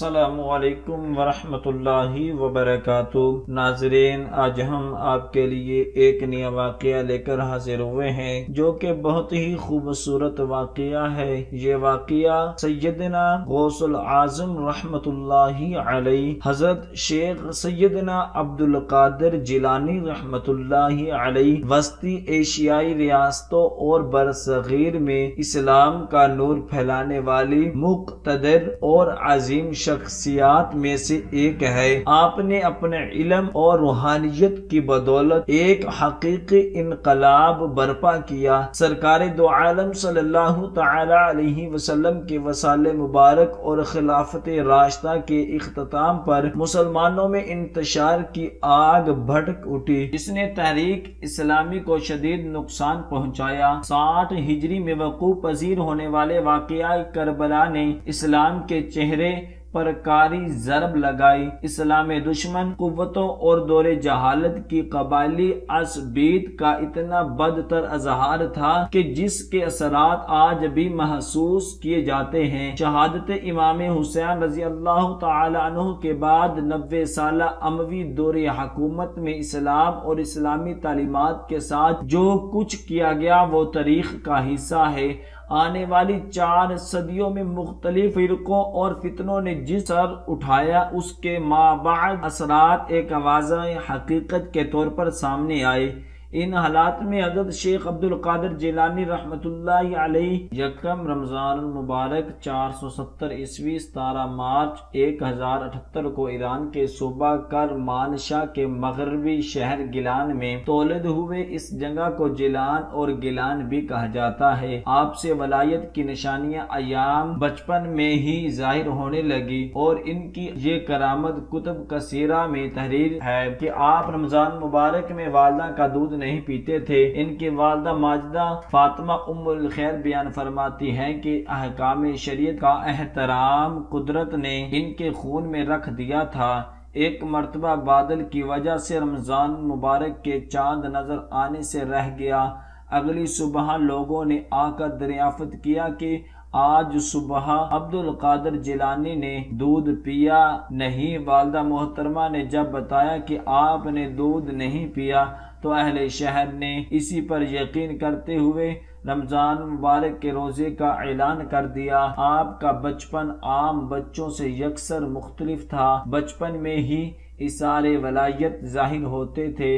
السلام علیکم ورحمۃ اللہ وبرکاتہ۔ ناظرین، آج ہم آپ کے لیے ایک نیا واقعہ لے کر حاضر ہوئے ہیں جو کہ بہت ہی خوبصورت واقعہ ہے۔ یہ واقعہ سیدنا غوث العظم رحمۃ اللہ علیہ حضرت شیخ سیدنا عبد القادر جیلانی رحمۃ اللہ علیہ وسطی ایشیائی ریاستوں اور برصغیر میں اسلام کا نور پھیلانے والی مقتدر اور عظیم شخصیات میں سے ایک ہے۔ آپ نے اپنے علم اور روحانیت کی بدولت ایک حقیقی انقلاب برپا کیا۔ سرکار دو عالم صلی اللہ تعالی علیہ وسلم کے وصال مبارک اور خلافت راشدہ کے اختتام پر مسلمانوں میں انتشار کی آگ بھڑک اٹھی، جس نے تحریک اسلامی کو شدید نقصان پہنچایا۔ 60 ہجری میں وقوع پذیر ہونے والے واقعہ کربلا نے اسلام کے چہرے پر کاری ضرب لگائی۔ اسلام دشمن قوتوں اور دور جہالت کی قبائلی عصبیت کا اتنا بدتر اظہار تھا کہ جس کے اثرات آج بھی محسوس کیے جاتے ہیں۔ شہادت امام حسین رضی اللہ تعالی عنہ کے بعد 90 سالہ اموی دور حکومت میں اسلام اور اسلامی تعلیمات کے ساتھ جو کچھ کیا گیا وہ تاریخ کا حصہ ہے۔ آنے والی 4 صدیوں میں مختلف فرقوں اور فتنوں نے جس سر اٹھایا، اس کے مابعد اثرات ایک واضح حقیقت کے طور پر سامنے آئے۔ ان حالات میں حضرت شیخ عبد القادر جیلانی رحمۃ اللہ علیہ یکم رمضان المبارک 470 عیسوی 17 مارچ 1078 کو ایران کے صوبہ کرمانشاہ کے مغربی شہر گیلان میں تولد ہوئے۔ اس جگہ کو جیلان اور گیلان بھی کہا جاتا ہے۔ آپ سے ولایت کی نشانیاں ایام بچپن میں ہی ظاہر ہونے لگی، اور ان کی یہ کرامت کتب کثیرہ میں تحریر ہے کہ آپ رمضان مبارک میں والدہ کا دودھ نہیں پیتے تھے۔ ان کی والدہ ماجدہ فاطمہ ام الخیر بیان فرماتی ہیں کہ احکام شریعت کا احترام قدرت نے ان کے خون میں رکھ دیا تھا۔ ایک مرتبہ بادل کی وجہ سے رمضان مبارک کے چاند نظر آنے سے رہ گیا۔ اگلی صبح لوگوں نے آ کر دریافت کیا کہ آج صبح عبد القادر جیلانی نے دودھ پیا نہیں۔ والدہ محترمہ نے جب بتایا کہ آپ نے دودھ نہیں پیا تو اہل شہر نے اسی پر یقین کرتے ہوئے رمضان مبارک کے روزے کا اعلان کر دیا۔ آپ کا بچپن عام بچوں سے یکسر مختلف تھا۔ بچپن میں ہی اثار ولایت ظاہر ہوتے تھے۔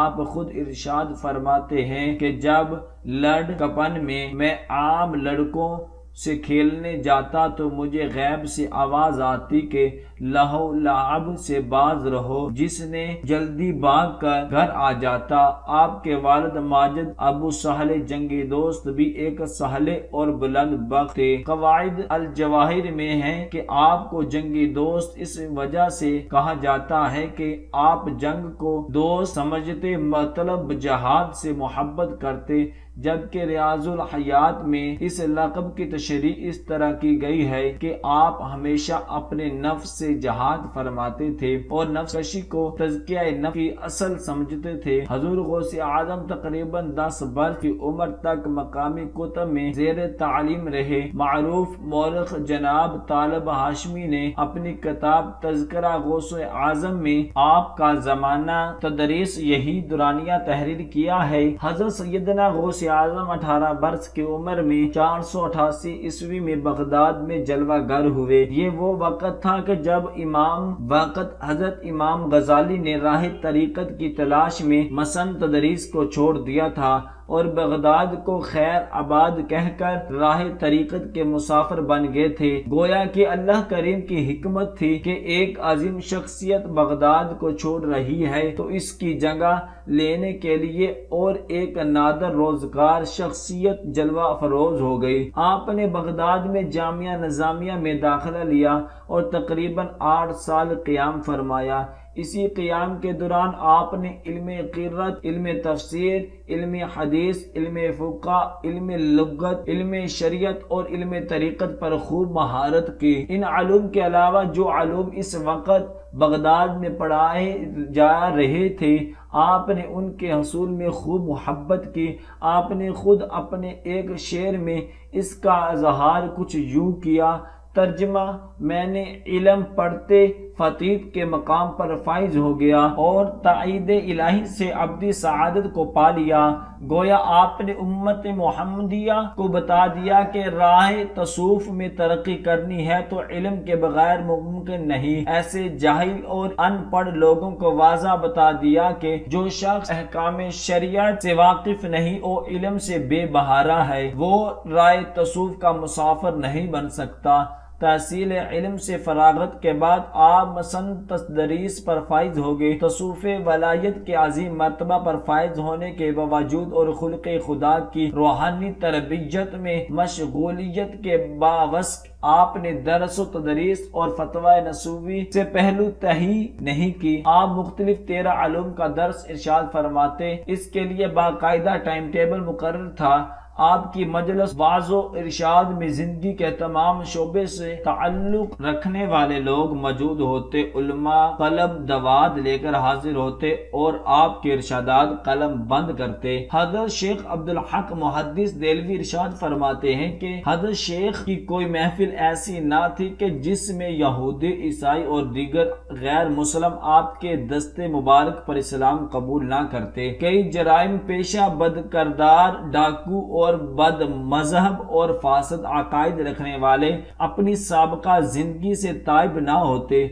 آپ خود ارشاد فرماتے ہیں کہ جب لڑکپن میں عام لڑکوں سے کھیلنے جاتا تو مجھے غیب سے آواز آتی کہ لہو لعب سے باز رہو، جس نے جلدی بھاگ کر گھر آ جاتا۔ آپ کے والد ماجد ابو سہل جنگی دوست بھی ایک سہلے اور بلند بخت تھے۔ قواعد الجواہر میں ہے کہ آپ کو جنگی دوست اس وجہ سے کہا جاتا ہے کہ آپ جنگ کو دوست سمجھتے، مطلب جہاد سے محبت کرتے، جبکہ ریاض الحیات میں اس لقب کی تشریح اس طرح کی گئی ہے کہ آپ ہمیشہ اپنے نفس سے جہاد فرماتے تھے اور نفس کشی کو تزکیہ نفس کی اصل سمجھتے تھے۔ حضور غوث اعظم تقریباً 10 برس کی عمر تک مقامی کتب میں زیر تعلیم رہے۔ معروف مورخ جناب طالب ہاشمی نے اپنی کتاب تذکرہ غوث اعظم میں آپ کا زمانہ تدریس یہی دورانیہ تحریر کیا ہے۔ حضرت سیدنا غوث اعظم 18 برس کی عمر میں 488 عیسوی میں بغداد میں جلوہ گر ہوئے۔ یہ وہ وقت تھا کہ جب حضرت امام غزالی نے راہ طریقت کی تلاش میں مسن تدریس کو چھوڑ دیا تھا اور بغداد کو خیر آباد کہہ کر راہ طریقت کے مسافر بن گئے تھے۔ گویا کہ اللہ کریم کی حکمت تھی کہ ایک عظیم شخصیت بغداد کو چھوڑ رہی ہے تو اس کی جگہ لینے کے لیے اور ایک نادر روزگار شخصیت جلوہ افروز ہو گئی۔ آپ نے بغداد میں جامعہ نظامیہ میں داخلہ لیا اور تقریباً 8 سال قیام فرمایا۔ اسی قیام کے دوران آپ نے علم قرات، علم تفسیر، علم حدیث، علم فقہ، علم لغت، علم شریعت اور علم طریقت پر خوب مہارت کی۔ ان علوم کے علاوہ جو علوم اس وقت بغداد میں پڑھائے جا رہے تھے، آپ نے ان کے حصول میں خوب محبت کی۔ آپ نے خود اپنے ایک شعر میں اس کا اظہار کچھ یوں کیا ترجمہ: میں نے علم پڑھتے خطیب کے مقام پر فائز ہو گیا اور تائید الہی سے ابدی سعادت کو پا لیا۔ گویا آپ نے امت محمدیہ کو بتا دیا کہ راہ تصوف میں ترقی کرنی ہے تو علم کے بغیر ممکن نہیں۔ ایسے جاہل اور ان پڑھ لوگوں کو واضح بتا دیا کہ جو شخص احکام شریعت سے واقف نہیں اور علم سے بے بہارہ ہے، وہ راہ تصوف کا مسافر نہیں بن سکتا۔ تحصیل علم سے فراغت کے بعد آپ مثلاً تدریس پر فائز ہو گئے۔ تصوف ولایت کے عظیم مرتبہ پر فائز ہونے کے باوجود اور خلق خدا کی روحانی تربیت میں مشغولیت کے باوجود آپ نے درس و تدریس اور فتویٰ نصوی سے پہلو تہی نہیں کی۔ آپ مختلف 13 علوم کا درس ارشاد فرماتے، اس کے لیے باقاعدہ ٹائم ٹیبل مقرر تھا۔ آپ کی مجلس وعظ و ارشاد میں زندگی کے تمام شعبے سے تعلق رکھنے والے لوگ موجود ہوتے، علماء قلم دواد لے کر حاضر ہوتے اور آپ کے ارشادات قلم بند کرتے۔ حضرت شیخ عبدالحق محدث دہلوی ارشاد فرماتے ہیں کہ حضرت شیخ کی کوئی محفل ایسی نہ تھی کہ جس میں یہودی، عیسائی اور دیگر غیر مسلم آپ کے دست مبارک پر اسلام قبول نہ کرتے۔ کئی جرائم پیشہ، بد کردار، ڈاکو اور بد مذہب اور فاسد عقائد رکھنے والے اپنی سابقہ زندگی سے تائب نہ ہوتے۔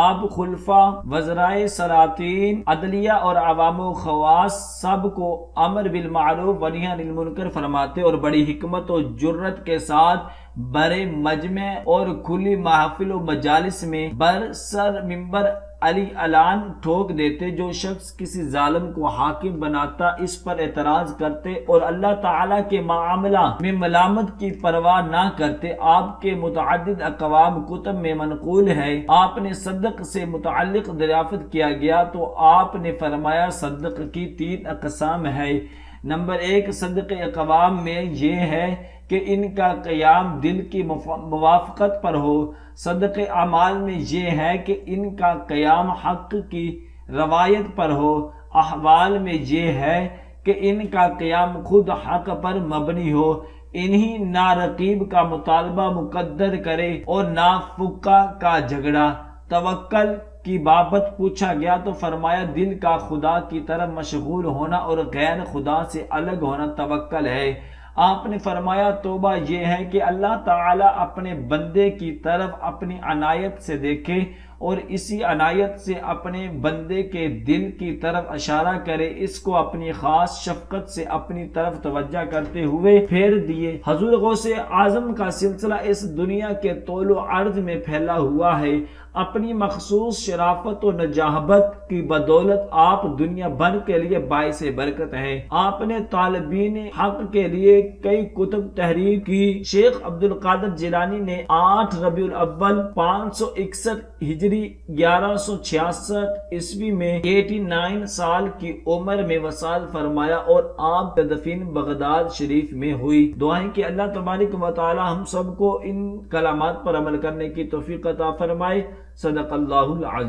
آپ خلفاء، وزرائے، سلاطین، عدلیہ اور عوام و خواص سب کو امر بالمعروف و نہی عن المنکر فرماتے اور بڑی حکمت و جرات کے ساتھ بڑے مجمع اور کھلی محافل و مجالس میں برسر منبر علی اعلان ٹھوک دیتے۔ جو شخص کسی ظالم کو حاکم بناتا اس پر اعتراض کرتے اور اللہ تعالیٰ کے معاملہ میں ملامت کی پرواہ نہ کرتے۔ آپ کے متعدد اقوام کتب میں منقول ہے۔ آپ نے صدق سے متعلق دریافت کیا گیا تو آپ نے فرمایا صدق کی 3 اقسام ہے۔ نمبر 1، صدق اقوام میں یہ ہے کہ ان کا قیام دل کی موافقت پر ہو۔ صدق اعمال میں یہ ہے کہ ان کا قیام حق کی روایت پر ہو۔ احوال میں یہ ہے کہ ان کا قیام خود حق پر مبنی ہو، انہی نہ رقیب کا مطالبہ مقدر کرے اور نہ فقہ کا جھگڑا۔ توکل کی بابت پوچھا گیا تو فرمایا دل کا خدا کی طرف مشغول ہونا اور غیر خدا سے الگ ہونا توکل ہے۔ آپ نے فرمایا توبہ یہ ہے کہ اللہ تعالیٰ اپنے بندے کی طرف اپنی عنایت سے دیکھے اور اسی عنایت سے اپنے بندے کے دل کی طرف اشارہ کرے، اس کو اپنی خاص شفقت سے اپنی طرف توجہ کرتے ہوئے پھیر دیے۔ حضور غوث اعظم کا سلسلہ اس دنیا کے طول و عرض میں پھیلا ہوا ہے۔ اپنی مخصوص شرافت و نجابت کی بدولت آپ دنیا بھر کے لیے باعث برکت ہیں۔ آپ نے طالبین حق کے لیے کئی کتب تحریر کی۔ شیخ عبدالقادر جیلانی نے 8 ربیع الاول 561 ہجری 1166 عیسوی میں 89 سال کی عمر میں وصال فرمایا اور آپ کا دفن بغداد شریف میں ہوئی۔ دعائیں کہ اللہ تبارک و تعالی ہم سب کو ان کلمات پر عمل کرنے کی توفیق عطا فرمائے۔ صدق اللہ العظیم۔